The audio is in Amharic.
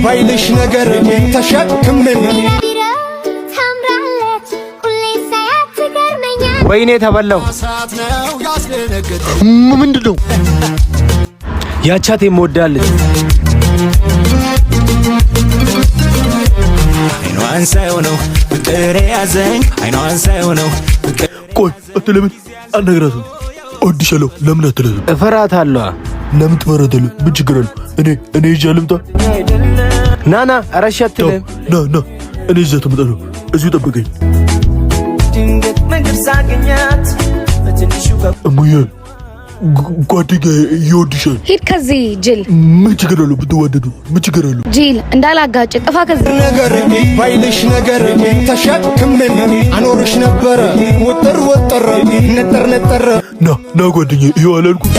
ባይልሽ ነገር ተሸክሜ ወይኔ ተበላው ምንድነው ያቻት የምወዳለች አይኗን ሳይሆነው ፍቅር ያዘኝ አይኗን ሳይሆነው ቆይ አትለምን አነግራቱ እወድሻለሁ ለምን አትለኝ እፈራታለሁ ለምን ትፈራታለህ ምን ችግር አለው እኔ ይጃልምታ ናና አረሻትልም ና እኔ ይዘት ተመጣጣው እዚሁ ጠብቀኝ ድንገት መንገድ ሳገኛት በትንሹ እሙዬ ጓደኛዬ ይወድሻል ሂድ ከዚህ ጅል ምን ችግር አለው ብትዋደዱ ምን ችግር አለው ጂል እንዳላጋጭ ጥፋ ከዚህ ነገር ባይልሽ ነገር ተሸክሜ አኖርሽ ነበር ወጥር ነጠር ና ጓደኛዬ ይኸው አላልኩም